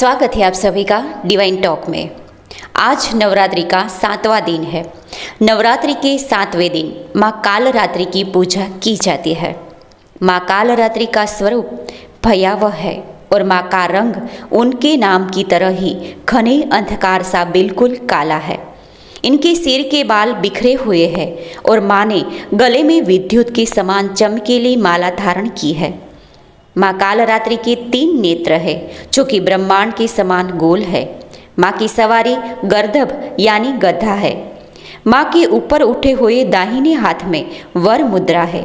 स्वागत है आप सभी का डिवाइन टॉक में। आज नवरात्रि का 7वां दिन है। नवरात्रि के 7वें दिन माँ कालरात्रि की पूजा की जाती है। माँ कालरात्रि का स्वरूप भयावह है और माँ का रंग उनके नाम की तरह ही घने अंधकार सा बिल्कुल काला है। इनके सिर के बाल बिखरे हुए हैं और माँ ने गले में विद्युत के समान चमकीली माला धारण की है। माँ कालरात्रि के 3 नेत्र है जो कि ब्रह्मांड के समान गोल है। माँ की सवारी गर्दभ यानी गधा है। माँ के ऊपर उठे हुए दाहिने हाथ में वर मुद्रा है।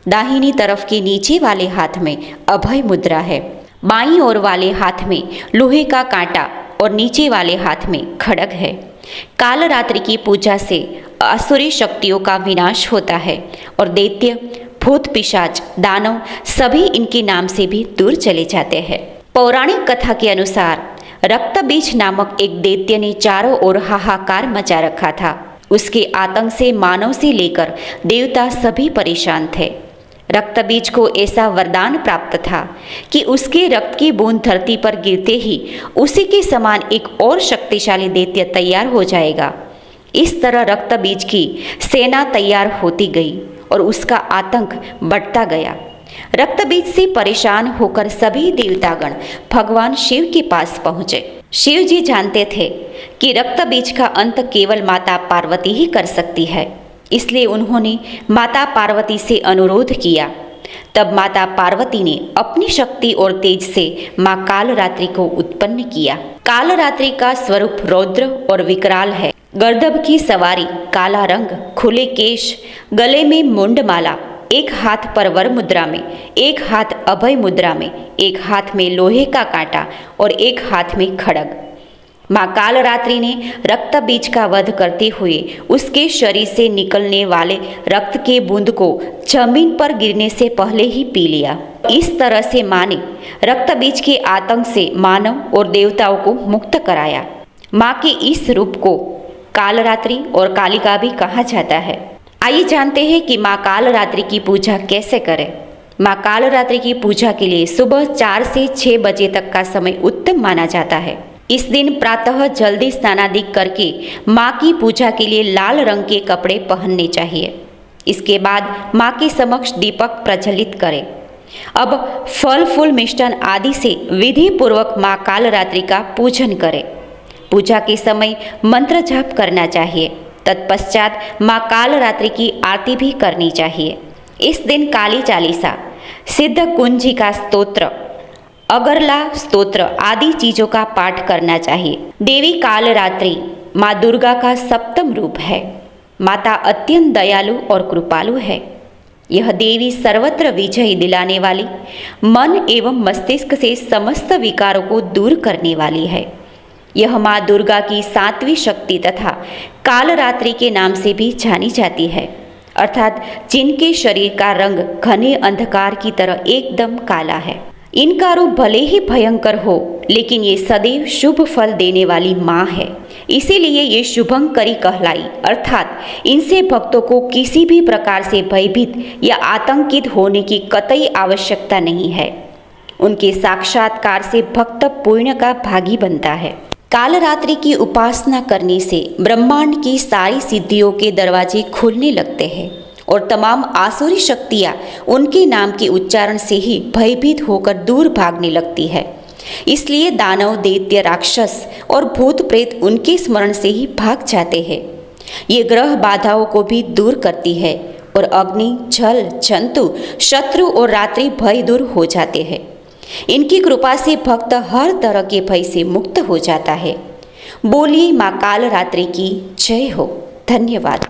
दाहिनी तरफ के नीचे वाले हाथ में अभय मुद्रा है। बाईं ओर वाले हाथ में लोहे का कांटा और नीचे वाले हाथ में खड्ग है। कालरात्रि की पूजा से असुरी शक्तियों का विनाश होता है और दैत्य, भूत, पिशाच, दानव सभी इनके नाम से भी दूर चले जाते हैं। पौराणिक कथा के अनुसार रक्तबीज नामक एक दैत्य ने चारों ओर हाहाकार मचा रखा था। उसके आतंक से मानव से लेकर देवता सभी परेशान थे। रक्तबीज को ऐसा वरदान प्राप्त था कि उसके रक्त की बूंद धरती पर गिरते ही उसी के समान एक और शक्तिशाली दैत्य तैयार हो जाएगा। इस तरह रक्तबीज की सेना तैयार होती गई और उसका आतंक बढ़ता गया। रक्तबीज से परेशान होकर सभी देवतागण भगवान शिव के पास पहुँचे। शिव जी जानते थे कि रक्तबीज का अंत केवल माता पार्वती ही कर सकती है, इसलिए उन्होंने माता पार्वती से अनुरोध किया। तब माता पार्वती ने अपनी शक्ति और तेज से माँ कालरात्रि को उत्पन्न किया। कालरात्रि का स्वरूप रौद्र और विकराल है। गर्दभ की सवारी, काला रंग, खुले केश, गले में मुंडमाला, एक हाथ पर वर मुद्रा में, एक हाथ अभय मुद्रा में, एक हाथ में लोहे का कांटा और एक हाथ में खड्ग। माँ कालरात्रि ने रक्तबीज का वध करते हुए उसके शरीर से निकलने वाले रक्त के बूंद को जमीन पर गिरने से पहले ही पी लिया। इस तरह से माँ ने रक्तबीज के आतंक से मानव और देवताओं को मुक्त कराया। माँ के इस रूप को कालरात्रि और कालिका भी कहा जाता है। आइए जानते हैं कि माँ कालरात्रि की पूजा कैसे करें। माँ कालरात्रि की पूजा के लिए सुबह 4 से 6 बजे तक का समय उत्तम माना जाता है। इस दिन प्रातः जल्दी स्नानादि करके माँ की पूजा के लिए लाल रंग के कपड़े पहनने चाहिए। इसके बाद माँ के समक्ष दीपक प्रज्वलित करें। अब फल फूल मिष्टान आदि से विधि पूर्वक माँ कालरात्रि का पूजन करें। पूजा के समय मंत्र जाप करना चाहिए। तत्पश्चात माँ कालरात्रि की आरती भी करनी चाहिए। इस दिन काली चालीसा, सिद्ध कुंजिका स्तोत्र, अगरला स्तोत्र आदि चीजों का पाठ करना चाहिए। देवी कालरात्रि माँ दुर्गा का 7वां रूप है। माता अत्यंत दयालु और कृपालु है। यह देवी सर्वत्र विजय दिलाने वाली, मन एवं मस्तिष्क से समस्त विकारों को दूर करने वाली है। यह माँ दुर्गा की 7वीं शक्ति तथा कालरात्रि के नाम से भी जानी जाती है, अर्थात जिनके शरीर का रंग घने अंधकार की तरह एकदम काला है। इनका रूप भले ही भयंकर हो, लेकिन ये सदैव शुभ फल देने वाली माँ है, इसीलिए ये शुभंकरी कहलाई, अर्थात इनसे भक्तों को किसी भी प्रकार से भयभीत या आतंकित होने की कतई आवश्यकता नहीं है। उनके साक्षात्कार से भक्त पुण्य का भागी बनता है। कालरात्रि की उपासना करने से ब्रह्मांड की सारी सिद्धियों के दरवाजे खुलने लगते हैं और तमाम आसुरी शक्तियाँ उनके नाम के उच्चारण से ही भयभीत होकर दूर भागने लगती है। इसलिए दानव, दैत्य, राक्षस और भूत प्रेत उनके स्मरण से ही भाग जाते हैं। ये ग्रह बाधाओं को भी दूर करती है और अग्नि, जल, जंतु, शत्रु और रात्रि भय दूर हो जाते हैं। इनकी कृपा से भक्त हर तरह के भय से मुक्त हो जाता है। बोलिए माँ कालरात्रि की जय हो। धन्यवाद।